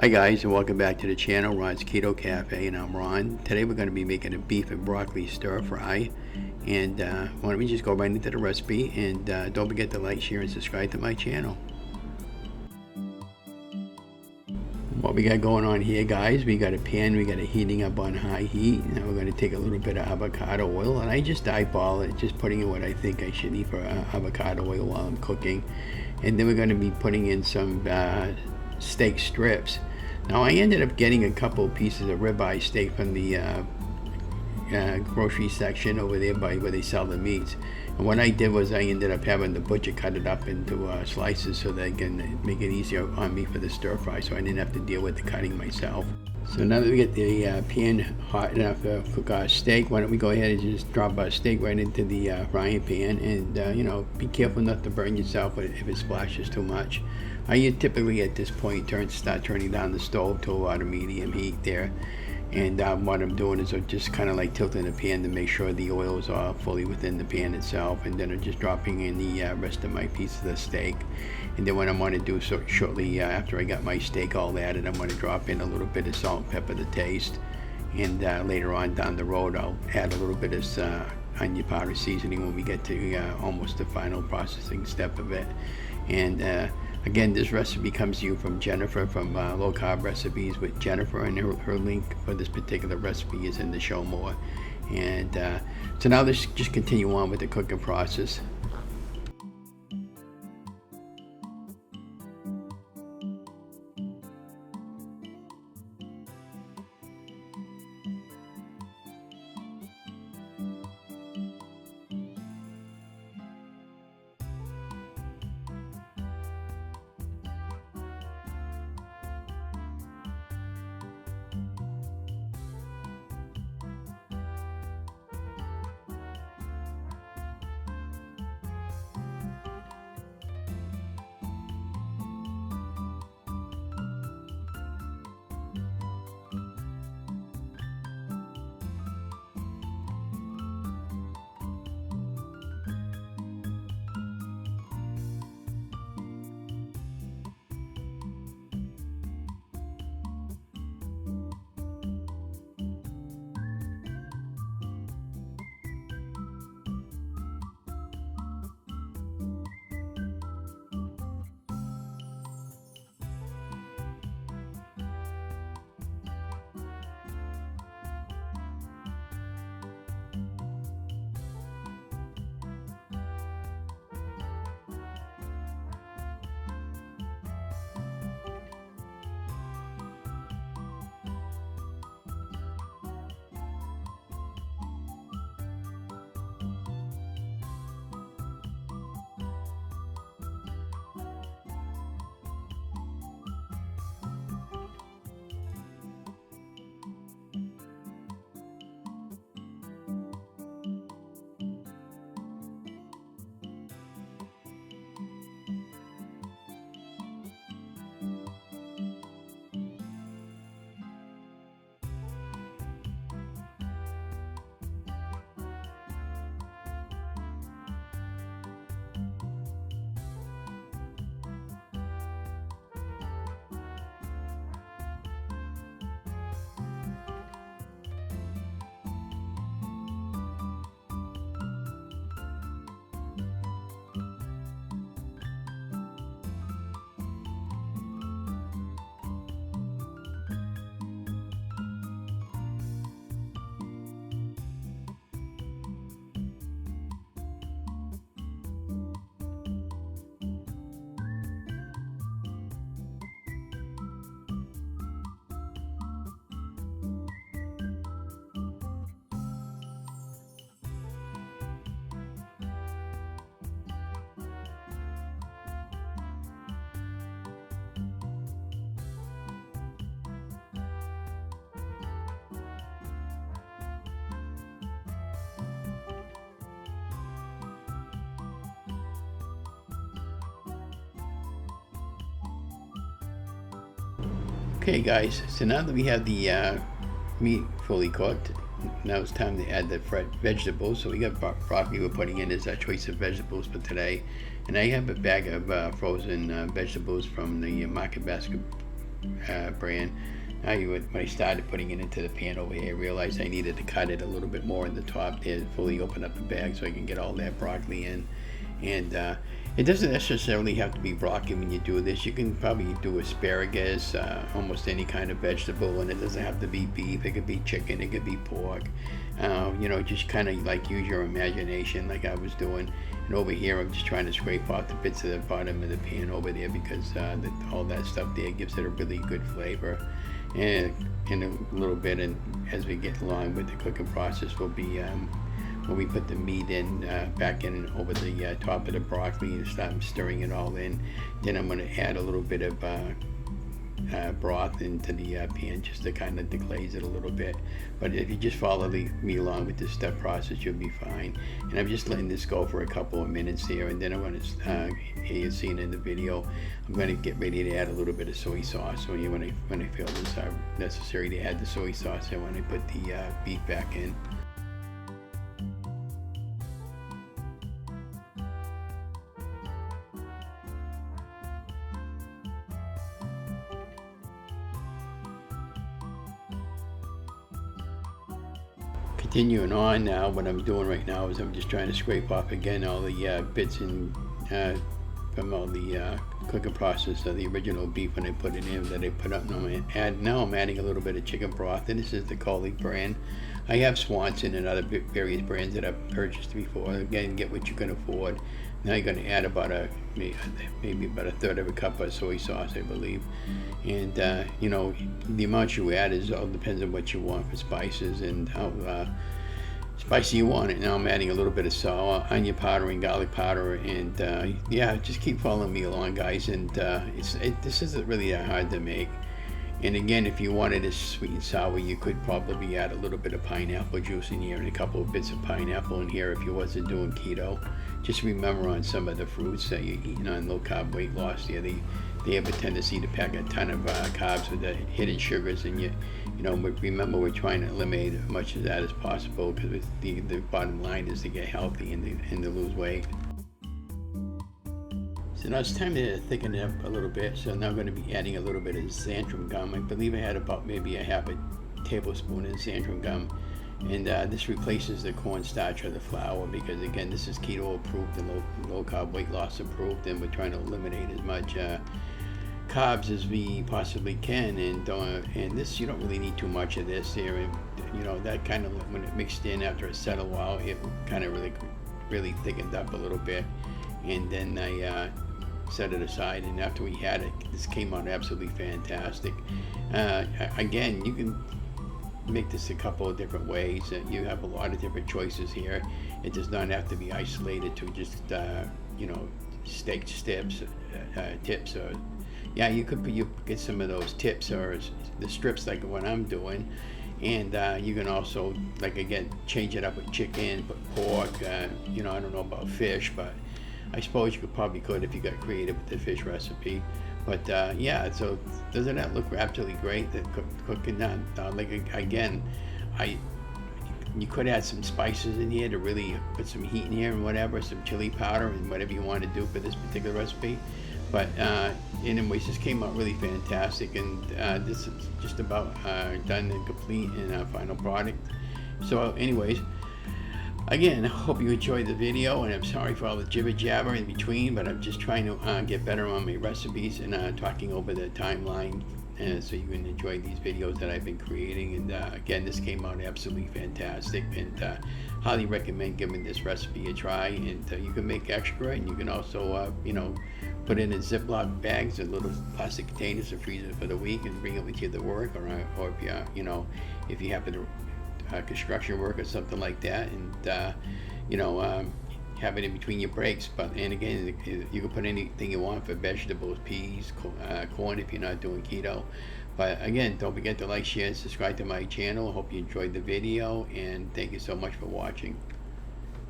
Hi guys, and welcome back to the channel, Ron's Keto Cafe, and I'm Ron. Today we're going to be making a beef and broccoli stir fry, and why don't we just go right into the recipe, and don't forget to like, share, and subscribe to my channel. What we got going on here, guys, we got a pan, we got it heating up on high heat. Now we're going to take a little bit of avocado oil, and I just eyeball it, just putting in what I think I should need for avocado oil while I'm cooking. And then we're going to be putting in some steak strips. Now I ended up getting a couple pieces of ribeye steak from the grocery section over there by where they sell the meats. And what I did was I ended up having the butcher cut it up into slices so that I can make it easier on me for the stir fry, so I didn't have to deal with the cutting myself. So now that we get the pan hot enough to cook our steak, why don't we go ahead and just drop our steak right into the frying pan, and be careful not to burn yourself if it splashes too much. I typically at this point start turning down the stove to about a medium heat there, and what I'm doing is I'm just kind of like tilting the pan to make sure the oils are fully within the pan itself, and then I'm just dropping in the rest of my piece of the steak. And then what I'm going to do shortly after I got my steak all added, I'm going to drop in a little bit of salt and pepper to taste, and later on down the road I'll add a little bit of onion powder seasoning when we get to almost the final processing step of it. And again, this recipe comes to you from Jennifer from Low-Carb Recipes with Jennifer, and her link for this particular recipe is in the show more. And so now let's just continue on with the cooking process. Okay guys, so now that we have the meat fully cooked, now it's time to add the vegetables. So we got broccoli we're putting in as our choice of vegetables for today. And I have a bag of frozen vegetables from the market basket brand. When I started putting it into the pan over here, I realized I needed to cut it a little bit more in the top there, fully open up the bag so I can get all that broccoli in. And it doesn't necessarily have to be broccoli when you do this. You can probably do asparagus, almost any kind of vegetable, and it doesn't have to be beef. It could be chicken, it could be pork. Just kind of like use your imagination like I was doing. And over here, I'm just trying to scrape off the bits of the bottom of the pan over there because all that stuff there gives it a really good flavor. And in a little bit, and as we get along with the cooking process, will be when we put the meat in back in over the top of the broccoli and start stirring it all in. Then I'm going to add a little bit of broth into the pan just to kind of deglaze it a little bit. But if you just follow me along with this step process, you'll be fine. And I'm just letting this go for a couple of minutes here, and then I'm going to, here you've seen in the video, I'm going to get ready to add a little bit of soy sauce. So when I feel it's necessary to add the soy sauce, and when I put the beef back in. Continuing on now, what I'm doing right now is I'm just trying to scrape off again all the bits and from all the cooking process of the original beef when I put it in that I put up. Now I'm adding a little bit of chicken broth, and this is the Colleague brand. I have Swanson and other various brands that I've purchased before. Again, get what you can afford. Now you're going to add about maybe about a third of a cup of soy sauce, I believe. And the amount you add all depends on what you want for spices and how spicy you want it. Now I'm adding a little bit of salt, onion powder, and garlic powder, and just keep following me along, guys. And this isn't really that hard to make. And again, if you wanted it sweet and sour, you could probably add a little bit of pineapple juice in here and a couple of bits of pineapple in here if you wasn't doing keto. Just remember, on some of the fruits that you're eating on low-carb weight loss, they have a tendency to pack a ton of carbs with the hidden sugars, and remember, we're trying to eliminate as much of that as possible, because the bottom line is to get healthy and to lose weight. So now it's time to thicken it up a little bit. So now I'm going to be adding a little bit of xanthan gum. I believe I had about maybe a half a tablespoon of xanthan gum. And this replaces the cornstarch or the flour, because again, this is keto approved and low carb weight loss approved, and we're trying to eliminate as much carbs as we possibly can. And this, you don't really need too much of this here. And, that kind of, when it mixed in after it settled a while, it kind of really thickened up a little bit. And then I set it aside, and after we had it, this came out absolutely fantastic. Again, you can make this a couple of different ways. You have a lot of different choices here. It does not have to be isolated to just steak tips, or you could get some of those tips or the strips like what I'm doing. And you can also, again, change it up with chicken, but pork. I don't know about fish, but I suppose you could if you got creative with the fish recipe. But so doesn't that look absolutely great? The cooking that, again, you could add some spices in here to really put some heat in here and whatever, some chili powder and whatever you want to do for this particular recipe. But anyways, this came out really fantastic, and this is just about done and complete in our final product. So anyways, again, I hope you enjoyed the video, and I'm sorry for all the jibber jabber in between, but I'm just trying to get better on my recipes and talking over the timeline so you can enjoy these videos that I've been creating. And again, this came out absolutely fantastic, and highly recommend giving this recipe a try. And you can make extra, and you can also put it in Ziploc bags and little plastic containers to freeze it for the week and bring it with you to work, or if you happen to construction work or something like that, and have it in between your breaks. And again, you can put anything you want for vegetables, peas, corn if you're not doing keto. But again, don't forget to like, share, and subscribe to my channel. Hope you enjoyed the video, and thank you so much for watching.